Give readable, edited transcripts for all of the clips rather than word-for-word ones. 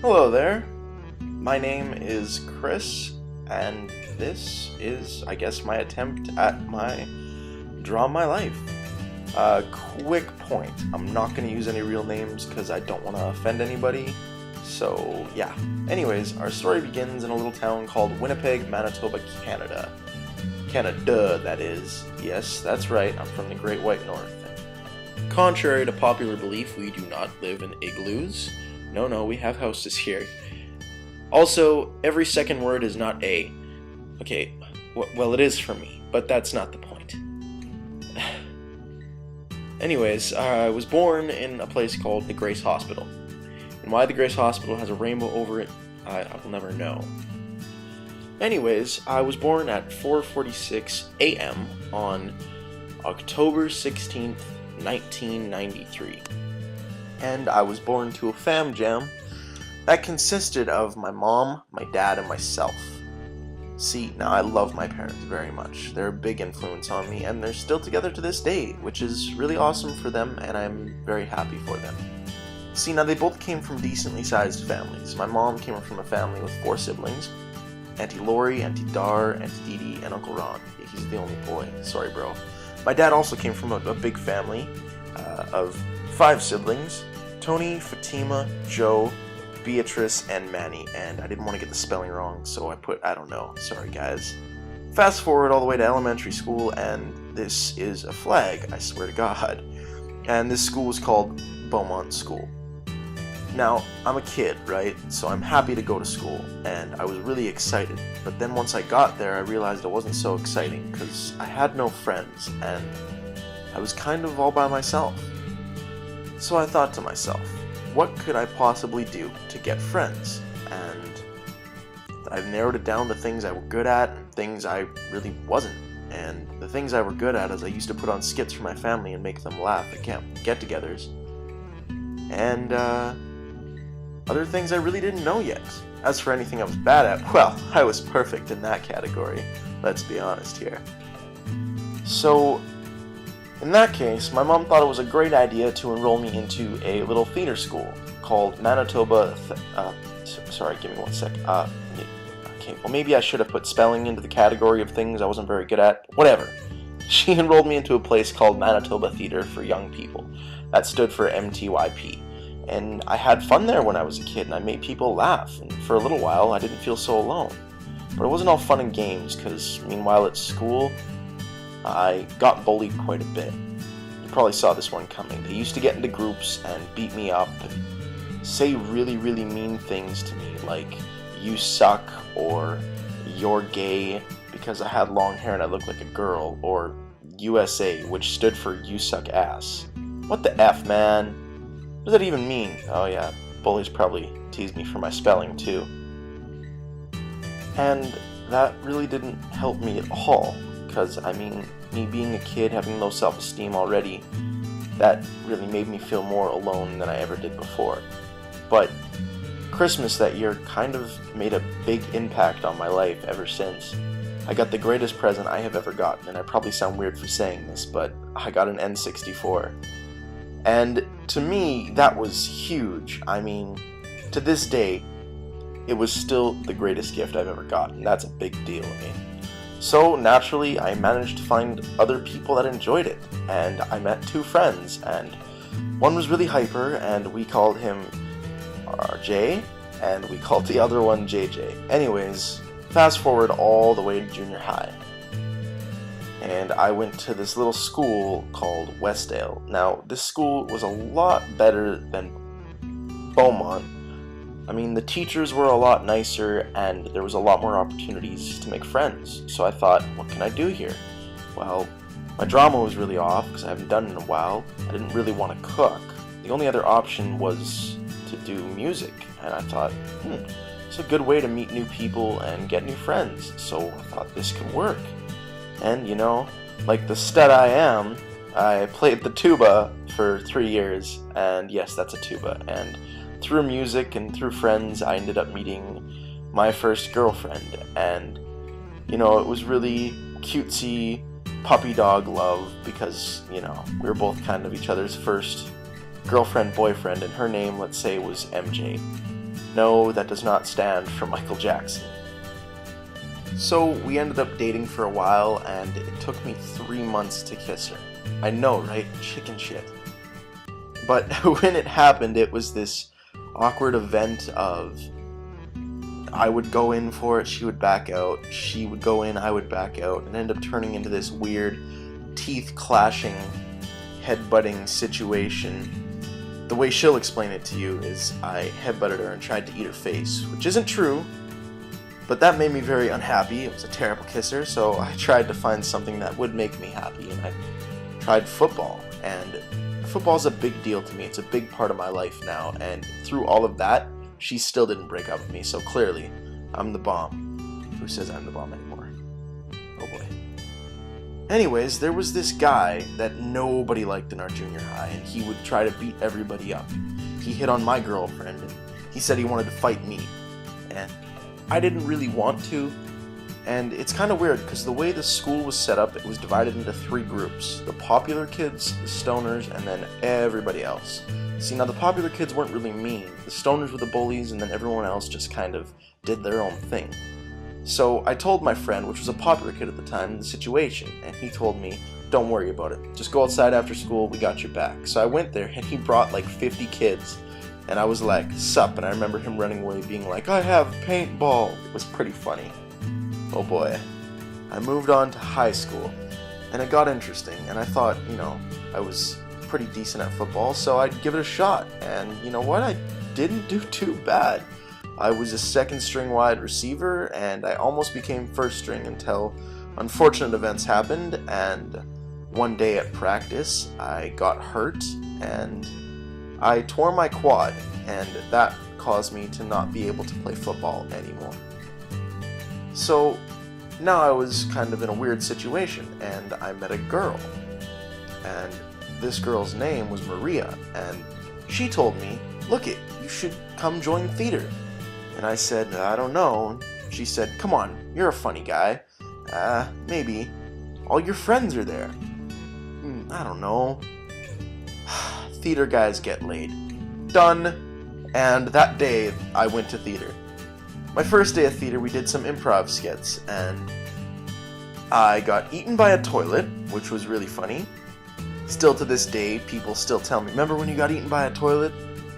Hello there. My name is Chris, and this is, I guess, my attempt at Draw My Life. Quick point, I'm not going to use any real names because I don't want to offend anybody, so yeah. Anyways, our story begins in a little town called Winnipeg, Manitoba, Canada. Canada, that is. Yes, that's right, I'm from the Great White North. Contrary to popular belief, we do not live in igloos. No, we have houses here. Also, every second word is not a. Okay, well it is for me, but that's not the point. Anyways, I was born in a place called the Grace Hospital. And why the Grace Hospital has a rainbow over it, I will never know. Anyways, I was born at 4:46 a.m. on October 16th, 1993. And I was born to a fam jam that consisted of my mom, my dad, and myself. See, now I love my parents very much. They're a big influence on me, and they're still together to this day, which is really awesome for them, and I'm very happy for them. See, now they both came from decently sized families. My mom came from a family with 4 siblings. Auntie Lori, Auntie Dar, Auntie Dee Dee, and Uncle Ron. He's the only boy. Sorry, bro. My dad also came from a big family of 5 siblings. Tony, Fatima, Joe, Beatrice, and Manny. And I didn't want to get the spelling wrong, so I put, I don't know. Sorry, guys. Fast forward all the way to elementary school, and this is a flag, I swear to God. And this school was called Beaumont School. Now, I'm a kid, right? So I'm happy to go to school, and I was really excited. But then once I got there, I realized it wasn't so exciting, because I had no friends, and I was kind of all by myself. So I thought to myself, what could I possibly do to get friends? And I narrowed it down to things I were good at and things I really wasn't. And the things I were good at is I used to put on skits for my family and make them laugh at get-togethers. And other things I really didn't know yet. As for anything I was bad at, well, I was perfect in that category. Let's be honest here. So, in that case, my mom thought it was a great idea to enroll me into a little theater school called Manitoba. Sorry, give me one sec. Okay, well maybe I should have put spelling into the category of things I wasn't very good at. Whatever. She enrolled me into a place called Manitoba Theater for Young People. That stood for MTYP. And I had fun there when I was a kid, and I made people laugh. And for a little while, I didn't feel so alone. But it wasn't all fun and games, because meanwhile at school, I got bullied quite a bit. You probably saw this one coming. They used to get into groups and beat me up and say really, really mean things to me, like, you suck, or you're gay, because I had long hair and I looked like a girl, or USA, which stood for you suck ass. What the F, man? What does that even mean? Oh yeah, bullies probably teased me for my spelling too. And that really didn't help me at all. Because, I mean, me being a kid, having low self-esteem already, that really made me feel more alone than I ever did before. But Christmas that year kind of made a big impact on my life ever since. I got the greatest present I have ever gotten, and I probably sound weird for saying this, but I got an N64. And to me, that was huge. I mean, to this day, it was still the greatest gift I've ever gotten. That's a big deal to me. So, naturally, I managed to find other people that enjoyed it, and I met 2 friends, and one was really hyper, and we called him RJ, and we called the other one JJ. Anyways, fast forward all the way to junior high, and I went to this little school called Westdale. Now, this school was a lot better than Beaumont. I mean, the teachers were a lot nicer, and there was a lot more opportunities to make friends. So I thought, what can I do here? Well, my drama was really off, because I haven't done it in a while. I didn't really want to cook. The only other option was to do music, and I thought, it's a good way to meet new people and get new friends. So I thought this could work. And, you know, like the stud I am, I played the tuba for 3 years, and yes, that's a tuba, and through music and through friends, I ended up meeting my first girlfriend, and, you know, it was really cutesy puppy dog love, because, you know, we were both kind of each other's first girlfriend, boyfriend, and her name, let's say, was MJ. No, that does not stand for Michael Jackson. So we ended up dating for a while, and it took me 3 months to kiss her. I know, right? Chicken shit. But when it happened, it was this awkward event of I would go in for it, she would back out, she would go in, I would back out, and end up turning into this weird teeth-clashing, head-butting situation. The way she'll explain it to you is I headbutted her and tried to eat her face, which isn't true, but that made me very unhappy. It was a terrible kisser, so I tried to find something that would make me happy, and I tried football, and football's a big deal to me. It's a big part of my life now, and through all of that, she still didn't break up with me, so clearly, I'm the bomb. Who says I'm the bomb anymore? Oh boy. Anyways, there was this guy that nobody liked in our junior high, and he would try to beat everybody up. He hit on my girlfriend, and he said he wanted to fight me, and I didn't really want to, and it's kind of weird, because the way the school was set up, it was divided into 3 groups. The popular kids, the stoners, and then everybody else. See, now the popular kids weren't really mean. The stoners were the bullies, and then everyone else just kind of did their own thing. So I told my friend, which was a popular kid at the time, the situation, and he told me, don't worry about it. Just go outside after school, we got your back. So I went there, and he brought like 50 kids, and I was like, sup, and I remember him running away being like, I have paintball. It was pretty funny. Oh boy. I moved on to high school, and it got interesting, and I thought, I was pretty decent at football, so I'd give it a shot, and you know what, I didn't do too bad. I was a second string wide receiver, and I almost became first string until unfortunate events happened, and one day at practice, I got hurt, and I tore my quad, and that caused me to not be able to play football anymore. So now I was kind of in a weird situation, and I met a girl, and this girl's name was Maria, and she told me, look it, you should come join theater. And I said, I don't know. She said, come on, you're a funny guy. Maybe. All your friends are there. I don't know. Theater guys get laid. Done. And that day, I went to theater. My first day of theater, we did some improv skits, and I got eaten by a toilet, which was really funny. Still to this day, people still tell me, remember when you got eaten by a toilet?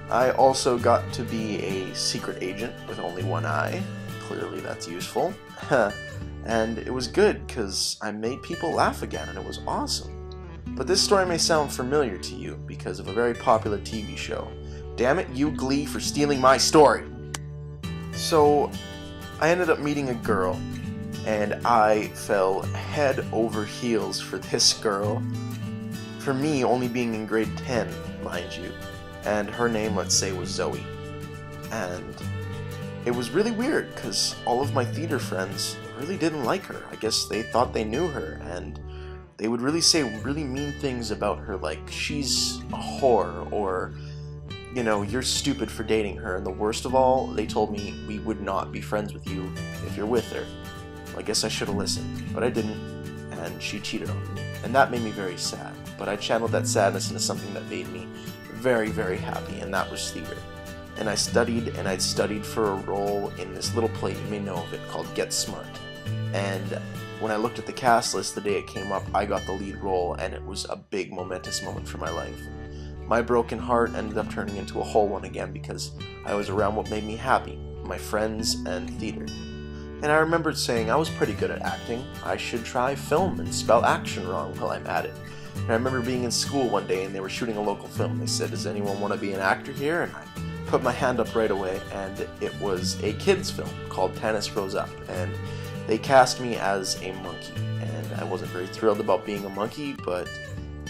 I also got to be a secret agent with only one eye. Clearly that's useful. And it was good, because I made people laugh again, and it was awesome. But this story may sound familiar to you, because of a very popular TV show. Damn it, you Glee, for stealing my story! So, I ended up meeting a girl, and I fell head over heels for this girl. For me, only being in grade 10, mind you, and her name, let's say, was Zoe. And it was really weird, because all of my theater friends really didn't like her. I guess they thought they knew her, and they would really say really mean things about her, like, she's a whore, or, you're stupid for dating her, and the worst of all, they told me we would not be friends with you if you're with her. I guess I should have listened, but I didn't, and she cheated on me, and that made me very sad. But I channeled that sadness into something that made me very, very happy, and that was theater. And I studied for a role in this little play, you may know of it, called Get Smart. And when I looked at the cast list the day it came up, I got the lead role, and it was a big, momentous moment for my life. My broken heart ended up turning into a whole one again because I was around what made me happy, my friends and theater. And I remembered saying I was pretty good at acting, I should try film and spell action wrong while I'm at it. And I remember being in school one day and they were shooting a local film. They said, does anyone want to be an actor here? And I put my hand up right away, and it was a kids film called Tennis Grows Up. And they cast me as a monkey. And I wasn't very thrilled about being a monkey, but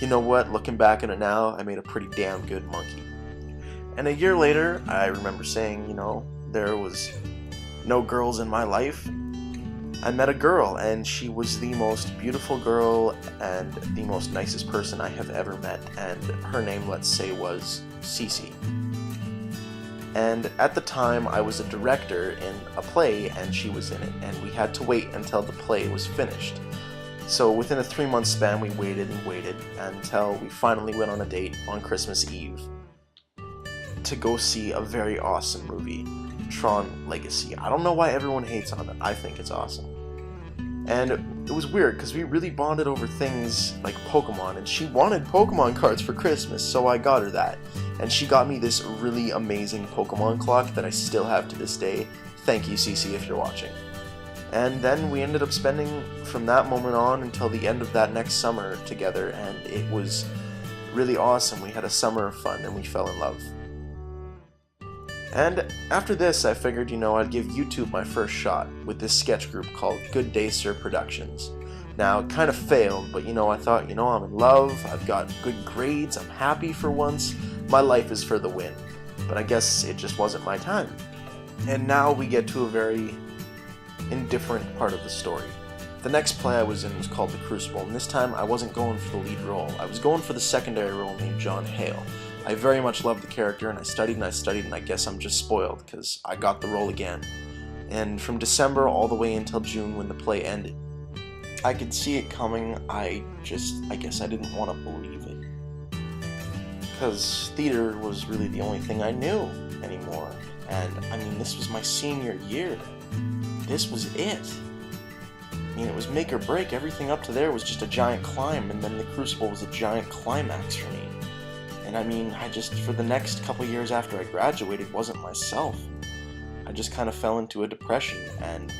you know what? Looking back on it now, I made a pretty damn good monkey. And a year later, I remember saying, there was no girls in my life. I met a girl, and she was the most beautiful girl and the most nicest person I have ever met, and her name, let's say, was Cece. And at the time, I was a director in a play, and she was in it, and we had to wait until the play was finished. So within a 3-month span, we waited and waited until we finally went on a date on Christmas Eve to go see a very awesome movie. Tron Legacy. I don't know why everyone hates on it. I think it's awesome. And it was weird because we really bonded over things like Pokemon, and she wanted Pokemon cards for Christmas, so I got her that. And she got me this really amazing Pokemon clock that I still have to this day. Thank you, Cece, if you're watching. And then we ended up spending from that moment on until the end of that next summer together, and it was really awesome. We had a summer of fun and we fell in love. And after this, I figured, I'd give YouTube my first shot with this sketch group called Good Day Sir Productions. Now, it kind of failed, but I thought, I'm in love, I've got good grades, I'm happy for once, my life is for the win. But I guess it just wasn't my time. And now we get to a very indifferent part of the story. The next play I was in was called The Crucible, and this time I wasn't going for the lead role. I was going for the secondary role named John Hale. I very much loved the character, and I studied, and I guess I'm just spoiled, because I got the role again. And from December all the way until June when the play ended, I could see it coming. I guess I didn't want to believe it. Because theater was really the only thing I knew anymore. And, this was my senior year. This was it. It was make or break. Everything up to there was just a giant climb, and then the Crucible was a giant climax for me. And for the next couple years after I graduated, wasn't myself. I just kind of fell into a depression, and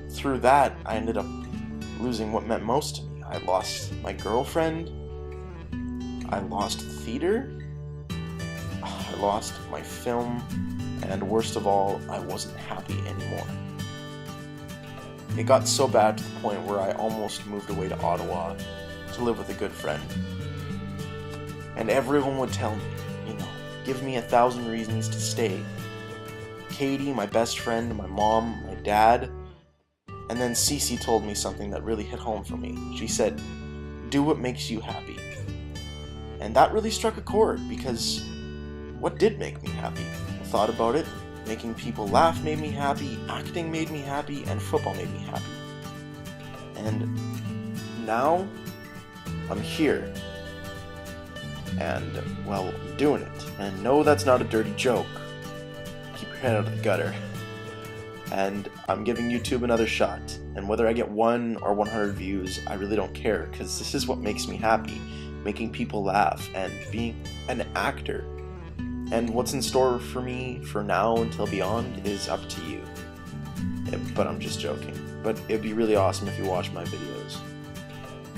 through that, I ended up losing what meant most to me. I lost my girlfriend, I lost theater, I lost my film, and worst of all, I wasn't happy anymore. It got so bad to the point where I almost moved away to Ottawa to live with a good friend. And everyone would tell me, give me 1,000 reasons to stay. Katie, my best friend, my mom, my dad. And then Cece told me something that really hit home for me. She said, do what makes you happy. And that really struck a chord, because what did make me happy? I thought about it. Making people laugh made me happy, acting made me happy, and football made me happy. And now, I'm here. And, well, doing it. And no, that's not a dirty joke. Keep your head out of the gutter. And I'm giving YouTube another shot. And whether I get 1 or 100 views, I really don't care, because this is what makes me happy. Making people laugh and being an actor. And what's in store for me for now until beyond is up to you. But I'm just joking. But it'd be really awesome if you watch my videos.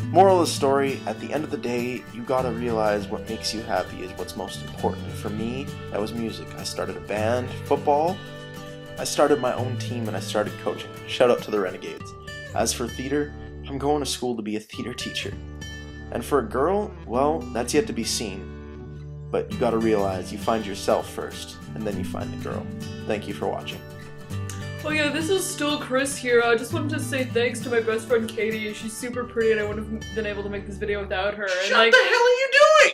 Moral of the story, at the end of the day, you gotta realize what makes you happy is what's most important. For me, that was music. I started a band, football, I started my own team, and I started coaching. Shout out to the Renegades. As for theater, I'm going to school to be a theater teacher. And for a girl, well, that's yet to be seen. But you gotta realize you find yourself first, and then you find the girl. Thank you for watching. Oh yeah, this is still Chris here. I just wanted to say thanks to my best friend Katie. She's super pretty and I wouldn't have been able to make this video without her. Shut the hell are you doing?